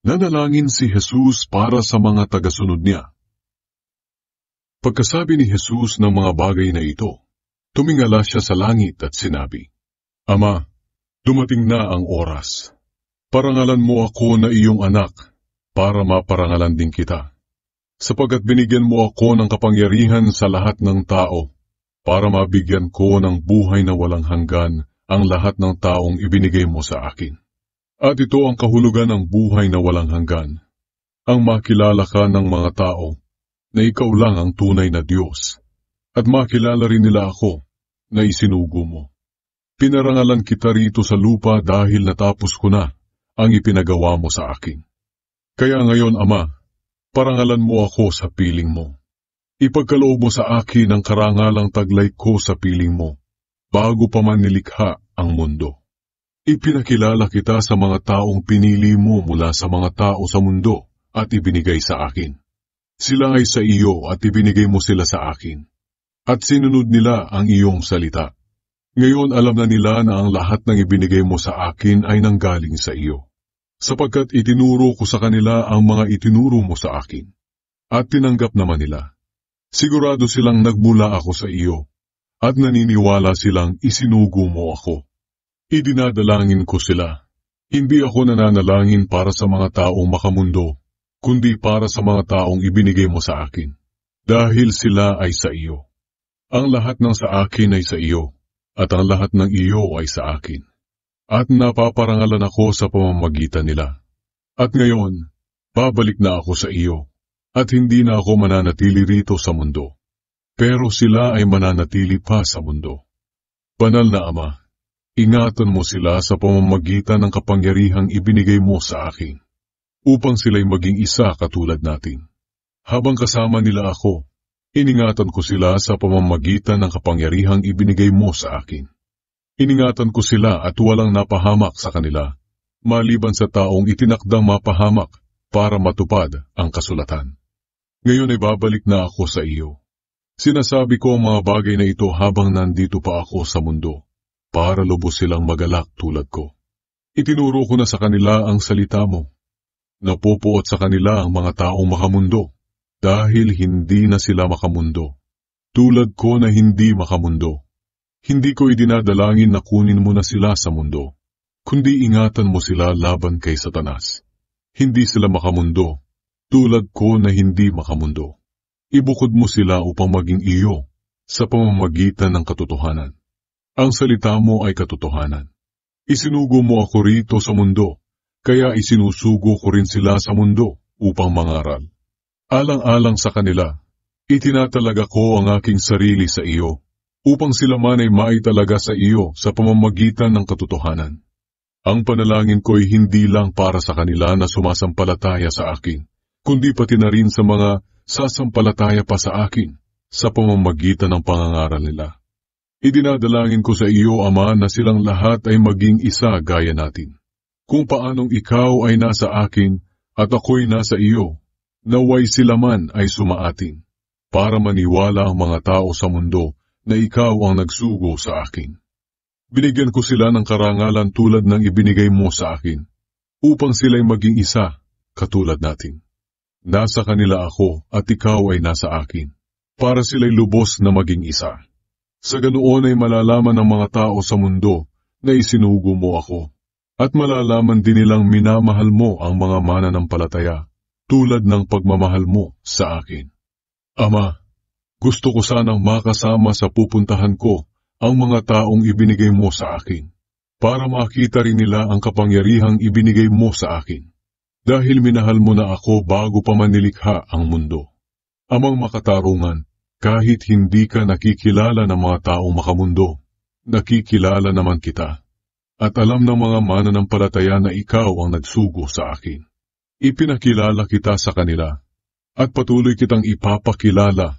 Nanalangin si Jesus para sa mga tagasunod niya. Pagkasabi ni Jesus ng mga bagay na ito, tumingala siya sa langit at sinabi, Ama, dumating na ang oras. Parangalan mo ako na iyong anak, para maparangalan din kita. Sapagkat binigyan mo ako ng kapangyarihan sa lahat ng tao, para mabigyan ko ng buhay na walang hanggan ang lahat ng taong ibinigay mo sa akin. At ito ang kahulugan ng buhay na walang hanggan, ang makilala ka ng mga tao na ikaw lang ang tunay na Diyos, at makilala rin nila ako na isinugo mo. Pinarangalan kita rito sa lupa dahil natapos ko na ang ipinagawa mo sa akin. Kaya ngayon, Ama, parangalan mo ako sa piling mo. Ipagkaloob mo sa akin ang karangalang taglay ko sa piling mo, bago pa man nilikha ang mundo. Ipinakilala kita sa mga taong pinili mo mula sa mga tao sa mundo at ibinigay sa akin. Sila ay sa iyo at ibinigay mo sila sa akin. At sinunod nila ang iyong salita. Ngayon alam na nila na ang lahat ng ibinigay mo sa akin ay nanggaling sa iyo. Sapagkat itinuro ko sa kanila ang mga itinuro mo sa akin. At tinanggap naman nila. Sigurado silang nagmula ako sa iyo. At naniniwala silang isinugo mo ako. Idinadalangin ko sila. Hindi ako nananalangin para sa mga taong makamundo, kundi para sa mga taong ibinigay mo sa akin. Dahil sila ay sa iyo. Ang lahat ng sa akin ay sa iyo, at ang lahat ng iyo ay sa akin. At napaparangalan ako sa pamamagitan nila. At ngayon, babalik na ako sa iyo, at hindi na ako mananatili rito sa mundo. Pero sila ay mananatili pa sa mundo. Banal na Ama, ingatan mo sila sa pamamagitan ng kapangyarihang ibinigay mo sa akin, upang sila'y maging isa katulad natin. Habang kasama nila ako, iningatan ko sila sa pamamagitan ng kapangyarihang ibinigay mo sa akin. Iningatan ko sila at walang napahamak sa kanila, maliban sa taong itinakdang mapahamak para matupad ang kasulatan. Ngayon ay babalik na ako sa iyo. Sinasabi ko ang mga bagay na ito habang nandito pa ako sa mundo, para lubos silang magalak tulad ko. Itinuro ko na sa kanila ang salita mo. Napupuot sa kanila ang mga taong makamundo, dahil hindi na sila makamundo. Tulad ko na hindi makamundo. Hindi ko idinadalangin na kunin mo na sila sa mundo, kundi ingatan mo sila laban kay Satanas. Hindi sila makamundo, tulad ko na hindi makamundo. Ibukod mo sila upang maging iyo sa pamamagitan ng katotohanan. Ang salita mo ay katotohanan. Isinugo mo ako rito sa mundo, kaya isinusugo ko rin sila sa mundo upang mangaral. Alang-alang sa kanila, itinatalaga ko ang aking sarili sa iyo, upang sila man ay maitalaga sa iyo sa pamamagitan ng katotohanan. Ang panalangin ko ay hindi lang para sa kanila na sumasampalataya sa akin, kundi pati na rin sa mga sasampalataya pa sa akin sa pamamagitan ng pangangaral nila. Idinadalangin ko sa iyo, Ama, na silang lahat ay maging isa gaya natin. Kung paanong ikaw ay nasa akin at ako'y nasa iyo, naway sila man ay sumaatin, para maniwala ang mga tao sa mundo na ikaw ang nagsugo sa akin. Binigyan ko sila ng karangalan tulad ng ibinigay mo sa akin, upang sila'y maging isa katulad natin. Nasa kanila ako at ikaw ay nasa akin, para sila'y lubos na maging isa. Sa ganoon ay malalaman ng mga tao sa mundo na isinugo mo ako, at malalaman din nilang minamahal mo ang mga mananampalataya, tulad ng pagmamahal mo sa akin. Ama, gusto ko sanang makasama sa pupuntahan ko ang mga taong ibinigay mo sa akin, para makita rin nila ang kapangyarihang ibinigay mo sa akin. Dahil minahal mo na ako bago pa man nilikha ang mundo. Amang makatarungan, kahit hindi ka nakikilala ng mga taong makamundo, nakikilala naman kita. At alam ng mga mananampalataya na ikaw ang nagsugo sa akin. Ipinakilala kita sa kanila, at patuloy kitang ipapakilala,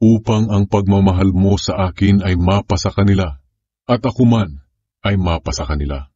upang ang pagmamahal mo sa akin ay mapa sa kanila, at ako man ay mapa sa kanila.